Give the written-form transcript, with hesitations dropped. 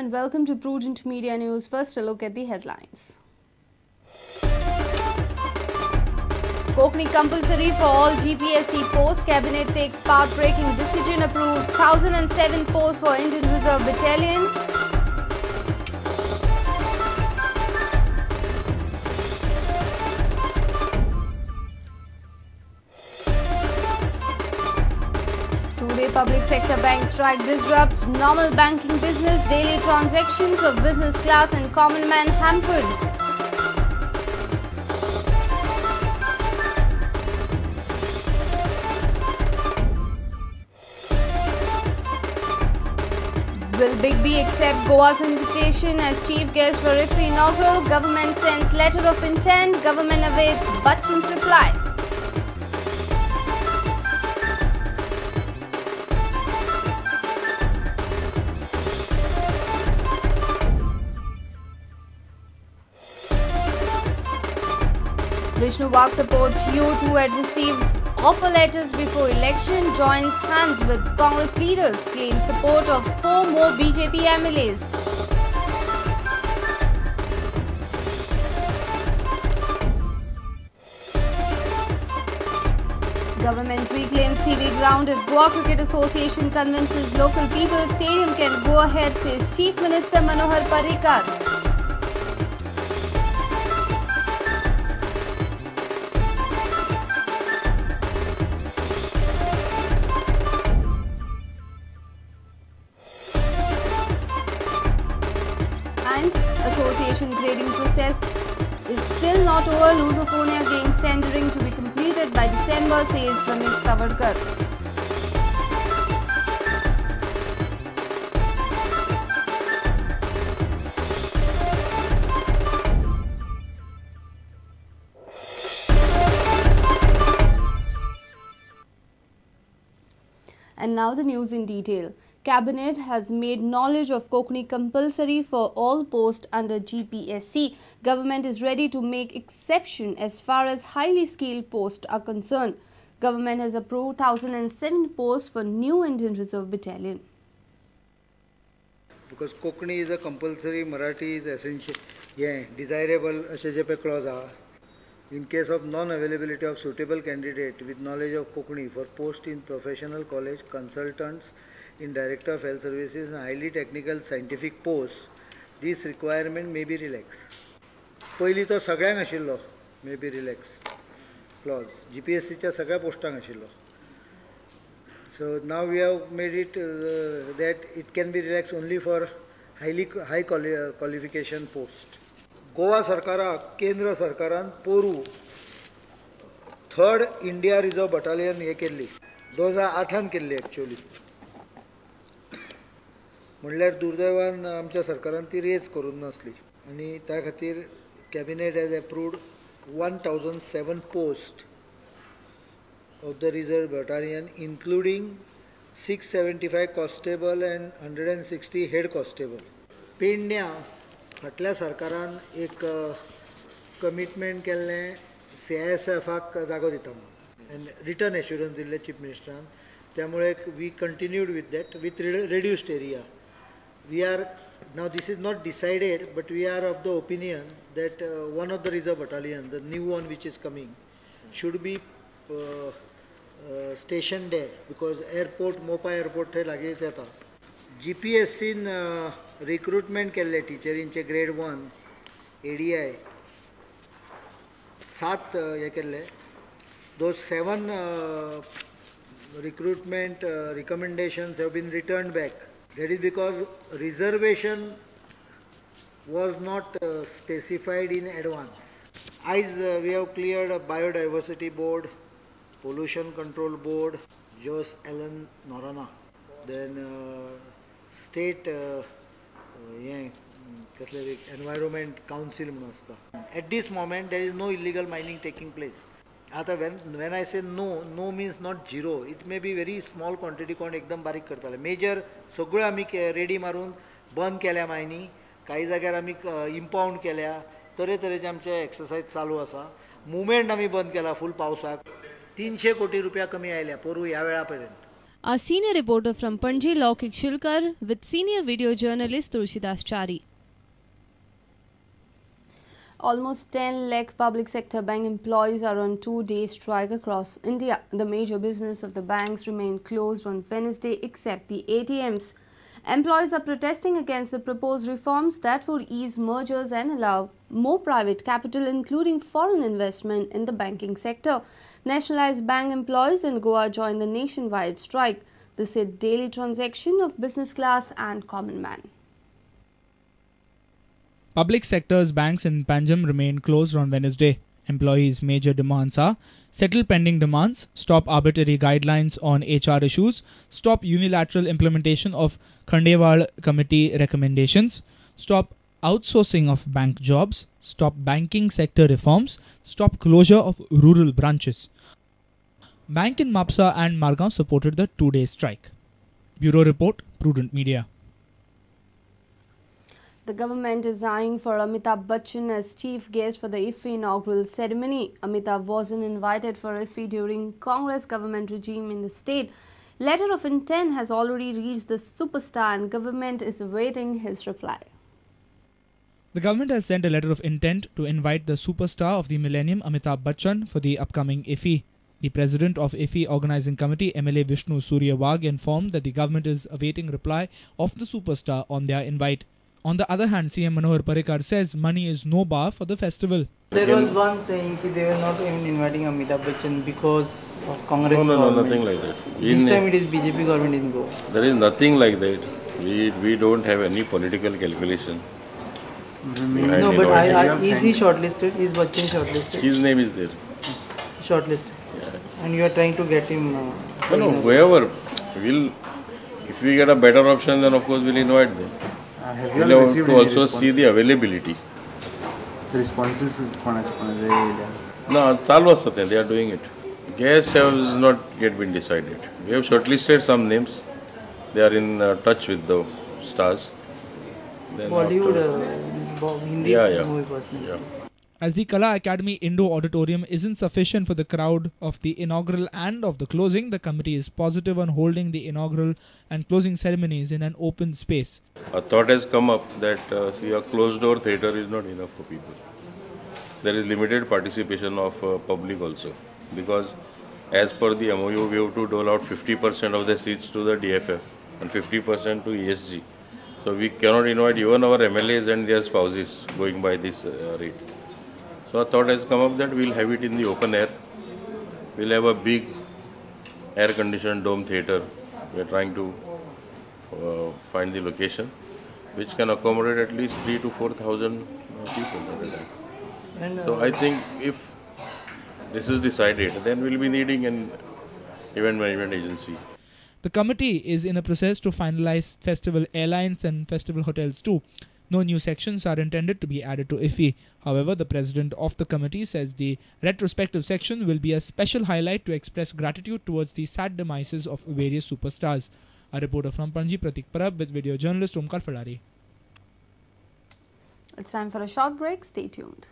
and welcome to Prudent Media News. First, a look at the headlines. Konkani compulsory for all GPSC posts. Cabinet takes path-breaking decision, approves 1007 posts for Indian Reserve Battalion. Two-day public sector bank strike disrupts normal banking business. Daily transactions of business class and common man hampered. Will Big B accept Goa's invitation as chief guest for IFFI inaugural? Government sends letter of intent. Government awaits Bachchan's reply. Vishnu Wagh supports youth who had received offer letters before election, joins hands with Congress leaders, claims support of 4 more BJP MLAs. Government reclaims TV ground if Goa Cricket Association convinces local people stadium can go ahead, says Chief Minister Manohar Parrikar. Association grading process is still not over. Lusophonia games tendering to be completed by December, says Ramesh Tavadkar. And now the news in detail. Cabinet has made knowledge of Konkani compulsory for all posts under GPSC. Government is ready to make exception as far as highly skilled posts are concerned. Government has approved 1007 posts for new Indian Reserve Battalion. Because Konkani is a compulsory, Marathi is essential, desirable clause. In case of non-availability of suitable candidate with knowledge of Konkani for post in professional college, consultants, in Director of Health Services and highly technical scientific posts, this requirement may be relaxed. पयली तो सगळ्यांक आशिल्लो may be relaxed clause. GPSC च्या सगळ्या पोस्टांक आशिल्लो. So now we have made it that it can be relaxed only for high qualification post. Goa सरकाराक केंद्र सरकारान पोरू 3rd इंडिया रिजर्व बटालियन हे केल्ली 2008 केल्ली एक्चुअली. म्हणल्यार दुर्दैवान आमच्या सरकारान ती रेज करून नासली आनी त्या खातीर cabinet has approved 1007 post of the reserve battalion including 675 constable and 160 head constable. पेडण्या फाटल्या सरकारान एक कमिटमेंट केल्लें CISFाक जागो दिता म्हणून एंड रिटर्न एश्युरन्स दिल्ले चीफ मिनिस्टरान. त्यामुळे we continued with that with reduced area. We are now, this is not decided, but we are of the opinion that one of the reserve battalion, the new one which is coming, should be stationed there because airport, Mopa airport they lagi jata. GPSC in recruitment kelle teacher inche grade 1 ADI 7 ye kelle. Those 7 recruitment recommendations have been returned back. That is because reservation was not specified in advance. As we have cleared a biodiversity board, pollution control board, Jos Allen Norana, then state environment council. At this moment there is no illegal mining taking place. When I say no, no means not zero. It may be very small quantity कोण एकदम बारीक करताले. Major सगळ्यो आमी ready मारून बंद केल्या मायनी. काही जाग्यार आमी इम्पाउंड केल्या. तरेतरेचे आमचे एक्सरसाइज चालू आसा. मुवमेंट आमी बंद केला फुल पावसाक. 300 कोटी रुपया कमी आयल्या पोरू ह्या वेळा पर्यंत. Our senior reporter from Panji, Laukik Shilkar, with senior video journalist Tulsidas Chari. Almost 10 lakh public sector bank employees are on 2-day strike across India. The major business of the banks remain closed on Wednesday except the ATMs. Employees are protesting against the proposed reforms that would ease mergers and allow more private capital, including foreign investment, in the banking sector. Nationalized bank employees in Goa joined the nationwide strike. This hit daily transaction of business class and common man. Public sector's banks in Panjim remain closed on Wednesday. Employees' major demands are settle pending demands, stop arbitrary guidelines on HR issues, stop unilateral implementation of Khandewal Committee recommendations, stop outsourcing of bank jobs, stop banking sector reforms, stop closure of rural branches. Bank in Mapsa and Margao supported the 2-day strike. Bureau Report, Prudent Media. The government is eyeing for Amitabh Bachchan as chief guest for the IFFI inaugural ceremony. Amitabh wasn't invited for IFFI during Congress government regime in the state. Letter of intent has already reached the superstar and government is awaiting his reply. The government has sent a letter of intent to invite the superstar of the millennium, Amitabh Bachchan, for the upcoming IFFI. The president of IFFI Organizing Committee, MLA Vishnu Suryawag, informed that the government is awaiting reply of the superstar on their invite. On the other hand, CM Manohar Parrikar says money is no bar for the festival. There was one saying that they were not even inviting Amitabh Bachchan because of Congress No, government. nothing like that. This time it is BJP government in Goa. There is nothing like that. We don't have any political calculation. No, but is he shortlisted? Is Bachchan shortlisted? His name is there. Shortlisted. Yeah. And you are trying to get him... No, whoever will, if we get a better option, then of course we'll invite them. Have you We'll received have to any also response? see the availability. The responses No, चालू असतात they are doing it. Guests has not yet been decided. We have shortlisted some names. They are in touch with the stars. Then Bollywood, after- Hindi movie personally. Yeah. As the Kala Academy indoor auditorium isn't sufficient for the crowd of the inaugural and of the closing, the committee is positive on holding the inaugural and closing ceremonies in an open space. A thought has come up that a closed door theatre is not enough for people. There is limited participation of public also, because as per the MOU we have to dole out 50% of the seats to the DFF and 50% to ESG. So we cannot invite even our MLAs and their spouses going by this rate. So a thought has come up that we'll have it in the open air. We'll have a big air-conditioned dome theatre. We're trying to find the location which can accommodate at least 3,000 to 4,000 people at a time. And, So I think if this is decided, then we'll be needing an event management agency. The committee is in a process to finalize festival airlines and festival hotels too. No new sections are intended to be added to IFFI. However, the president of the committee says the retrospective section will be a special highlight to express gratitude towards the sad demises of various superstars. A reporter from Panji, Pratik Parab, with video journalist Omkar Fadari. It's time for a short break. Stay tuned.